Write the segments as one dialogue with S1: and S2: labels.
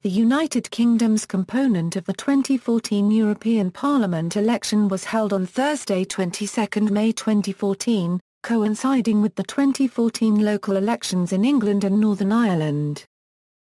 S1: The United Kingdom's component of the 2014 European Parliament election was held on Thursday 22 May 2014, coinciding with the 2014 local elections in England and Northern Ireland.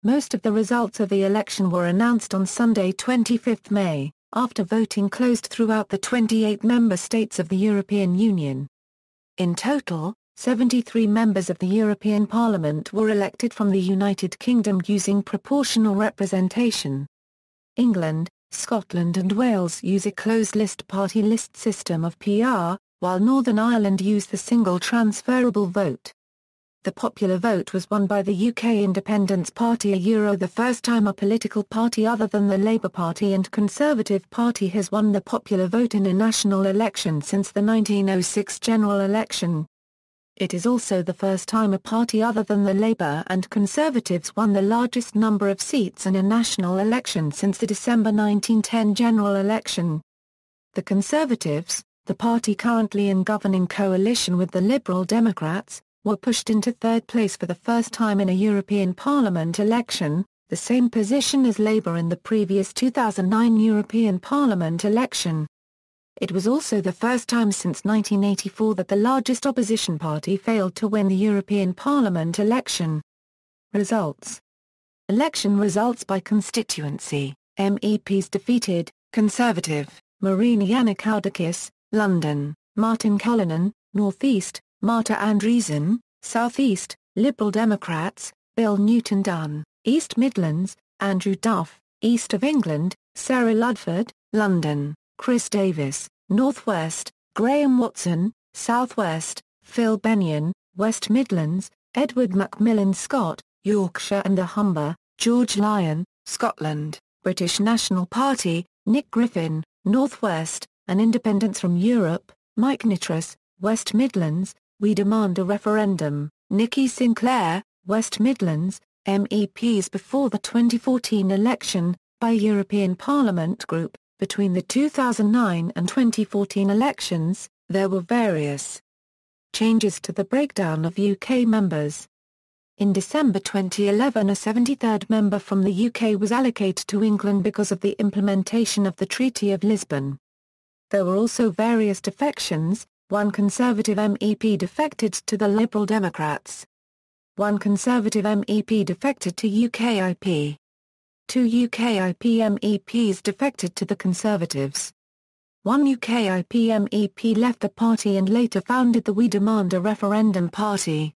S1: Most of the results of the election were announced on Sunday 25 May, after voting closed throughout the 28 member states of the European Union. In total, 73 members of the European Parliament were elected from the United Kingdom using proportional representation. England, Scotland and Wales use a closed-list party list system of PR, while Northern Ireland used the single transferable vote. The popular vote was won by the UK Independence Party, the first time a political party other than the Labour Party and Conservative Party has won the popular vote in a national election since the 1906 general election. It is also the first time a party other than the Labour and Conservatives won the largest number of seats in a national election since the December 1910 general election. The Conservatives, the party currently in governing coalition with the Liberal Democrats, were pushed into third place for the first time in a European Parliament election, the same position as Labour in the previous 2009 European Parliament election. It was also the first time since 1984 that the largest opposition party failed to win the European Parliament election. Results. Election results by constituency. MEPs defeated: Conservative, Marina Yannakoudakis, London; Martin Cullinan, North East; Marta Andreessen, South East; Liberal Democrats, Bill Newton Dunn, East Midlands; Andrew Duff, East of England; Sarah Ludford, London; Chris Davis, North West; Graham Watson, South West; Phil Bennion, West Midlands; Edward Macmillan Scott, Yorkshire and the Humber; George Lyon, Scotland; British National Party, Nick Griffin, North West; and Independents from Europe, Mike Nitras, West Midlands. We demand a referendum, Nikki Sinclair, West Midlands. MEPs before the 2014 election, by European Parliament Group. Between the 2009 and 2014 elections, there were various changes to the breakdown of UK members. In December 2011, a 73rd member from the UK was allocated to England because of the implementation of the Treaty of Lisbon. There were also various defections. One Conservative MEP defected to the Liberal Democrats. One Conservative MEP defected to UKIP. Two UKIP MEPs defected to the Conservatives. One UKIP MEP left the party and later founded the We Demand a Referendum party.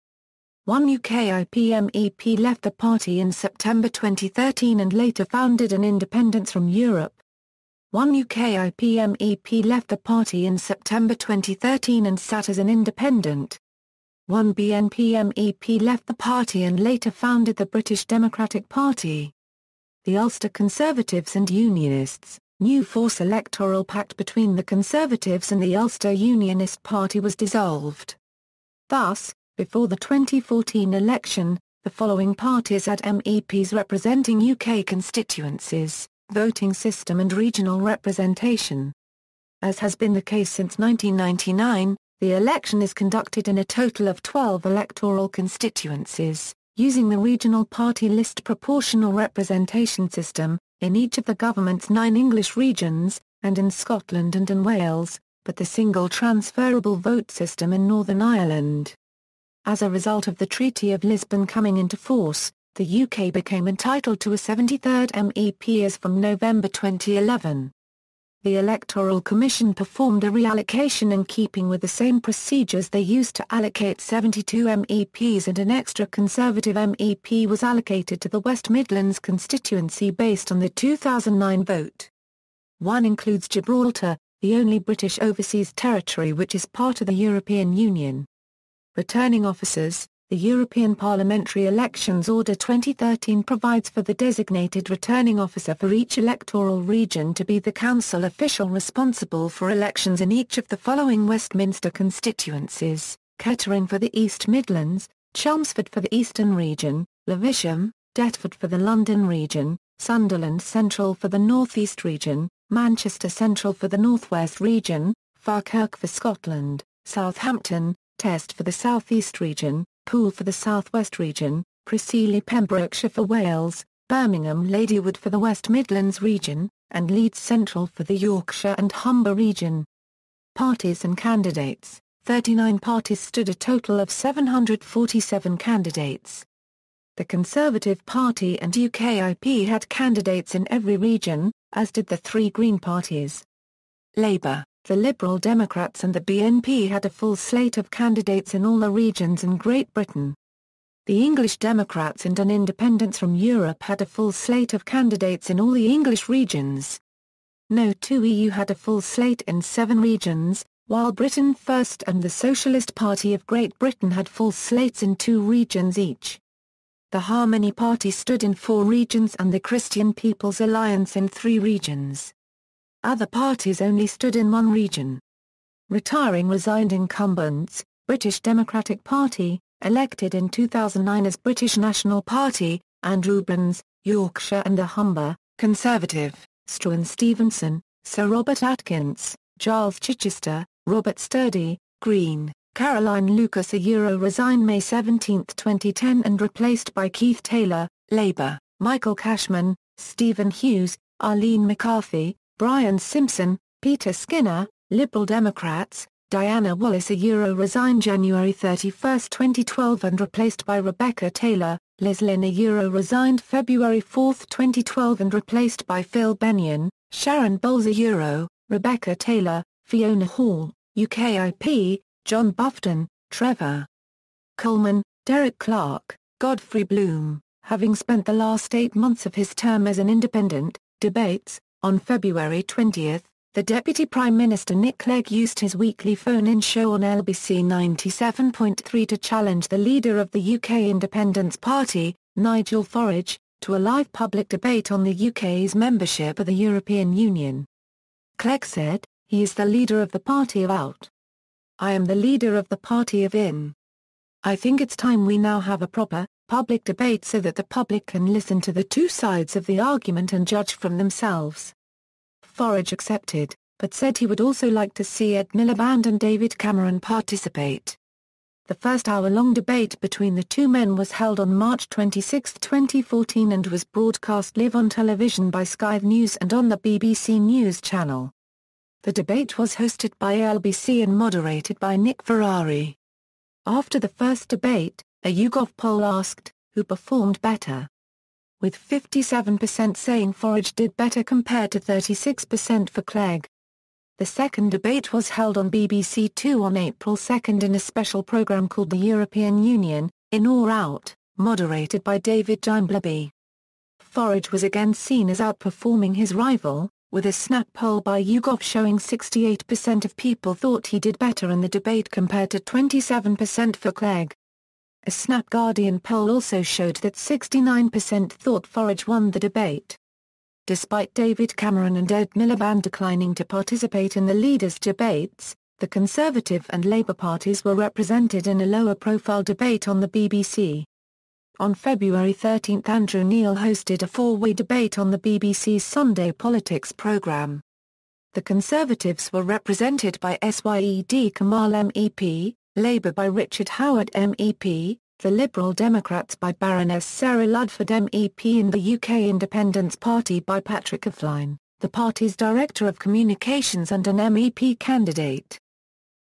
S1: One UKIP MEP left the party in September 2013 and later founded an Independents from Europe. One UKIP MEP left the party in September 2013 and sat as an independent. One BNP MEP left the party and later founded the British Democratic Party. The Ulster Conservatives and Unionists, new force electoral pact between the Conservatives and the Ulster Unionist Party was dissolved. Thus, before the 2014 election, the following parties had MEPs representing UK constituencies: voting system and regional representation. As has been the case since 1999, the election is conducted in a total of 12 electoral constituencies, using the regional party list proportional representation system, in each of the government's 9 English regions, and in Scotland and in Wales, but the single transferable vote system in Northern Ireland. As a result of the Treaty of Lisbon coming into force, the UK became entitled to a 73rd MEP as from November 2011. The Electoral Commission performed a reallocation in keeping with the same procedures they used to allocate 72 MEPs, and an extra Conservative MEP was allocated to the West Midlands constituency based on the 2009 vote. One includes Gibraltar, the only British overseas territory which is part of the European Union. Returning officers. The European Parliamentary Elections Order 2013 provides for the designated returning officer for each electoral region to be the council official responsible for elections in each of the following Westminster constituencies: Kettering for the East Midlands, Chelmsford for the Eastern Region, Lewisham, Deptford for the London Region, Sunderland Central for the North East Region, Manchester Central for the North West Region, Falkirk for Scotland, Southampton, Test for the South East Region, Poole for the South West Region, Preseli Pembrokeshire for Wales, Birmingham Ladywood for the West Midlands region, and Leeds Central for the Yorkshire and Humber region. Parties and candidates: 39 parties stood, a total of 747 candidates. The Conservative Party and UKIP had candidates in every region, as did the three Green parties. Labour, the Liberal Democrats and the BNP had a full slate of candidates in all the regions in Great Britain. The English Democrats and an Independents from Europe had a full slate of candidates in all the English regions. No two EU had a full slate in 7 regions, while Britain First and the Socialist Party of Great Britain had full slates in 2 regions each. The Harmony Party stood in 4 regions and the Christian People's Alliance in 3 regions. Other parties only stood in 1 region. Retiring resigned incumbents: British Democratic Party, elected in 2009 as British National Party, Andrew Burns, Yorkshire and the Humber; Conservative, Struan Stevenson, Sir Robert Atkins, Giles Chichester, Robert Sturdy; Green, Caroline Lucas resigned May 17, 2010 and replaced by Keith Taylor; Labour, Michael Cashman, Stephen Hughes, Arlene McCarthy, Brian Simpson, Peter Skinner; Liberal Democrats, Diana Wallace resigned January 31, 2012 and replaced by Rebecca Taylor; Liz Lynn resigned February 4, 2012 and replaced by Phil Bennion; Sharon Bowles Rebecca Taylor; Fiona Hall, UKIP, John Bufton, Trevor Coleman, Derek Clark, Godfrey Bloom, having spent the last 8 months of his term as an independent. Debates: on February 20, the Deputy Prime Minister Nick Clegg used his weekly phone-in show on LBC 97.3 to challenge the leader of the UK Independence Party, Nigel Farage, to a live public debate on the UK's membership of the European Union. Clegg said, "He is the leader of the party of out. I am the leader of the party of in. I think it's time we now have a proper, public debate so that the public can listen to the 2 sides of the argument and judge from themselves." Farage accepted, but said he would also like to see Ed Miliband and David Cameron participate. The first hour-long debate between the 2 men was held on March 26, 2014 and was broadcast live on television by Sky News and on the BBC News channel. The debate was hosted by LBC and moderated by Nick Ferrari. After the first debate, a YouGov poll asked, who performed better? With 57% saying Farage did better compared to 36% for Clegg. The second debate was held on BBC Two on April 2 in a special programme called The European Union, In or Out, moderated by David Gimbleby. Farage was again seen as outperforming his rival, with a snap poll by YouGov showing 68% of people thought he did better in the debate compared to 27% for Clegg. A Snap Guardian poll also showed that 69% thought Farage won the debate. Despite David Cameron and Ed Miliband declining to participate in the leaders' debates, the Conservative and Labour parties were represented in a lower-profile debate on the BBC. On February 13 Andrew Neil hosted a 4-way debate on the BBC's Sunday Politics programme. The Conservatives were represented by Syed Kamal MEP, Labour by Richard Howard MEP, the Liberal Democrats by Baroness Sarah Ludford MEP and the UK Independence Party by Patrick O'Flynn, the party's Director of Communications and an MEP candidate.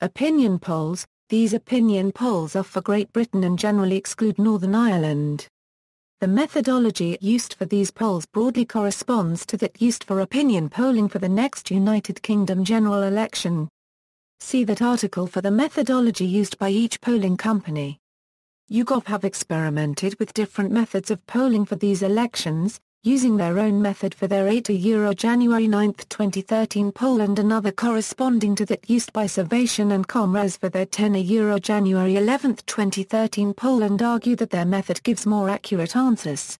S1: Opinion polls. These opinion polls are for Great Britain and generally exclude Northern Ireland. The methodology used for these polls broadly corresponds to that used for opinion polling for the next United Kingdom general election. See that article for the methodology used by each polling company. YouGov have experimented with different methods of polling for these elections, using their own method for their 8 January 9, 2013 poll and another corresponding to that used by Survation and Comres for their 10 January 11, 2013 poll and argue that their method gives more accurate answers.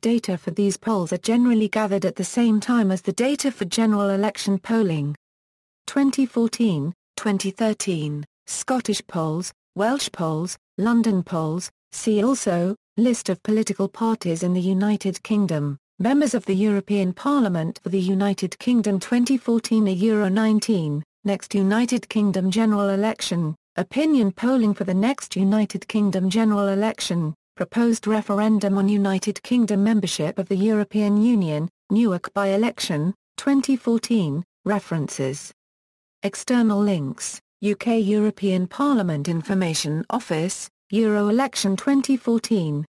S1: Data for these polls are generally gathered at the same time as the data for general election polling. 2014, 2013, Scottish polls, Welsh polls, London polls. See also, List of political parties in the United Kingdom, members of the European Parliament for the United Kingdom 2014 Euro 19, next United Kingdom general election, opinion polling for the next United Kingdom general election, Proposed referendum on United Kingdom membership of the European Union, Newark by-election, 2014, references. External links, UK European Parliament Information Office, Euro election 2014.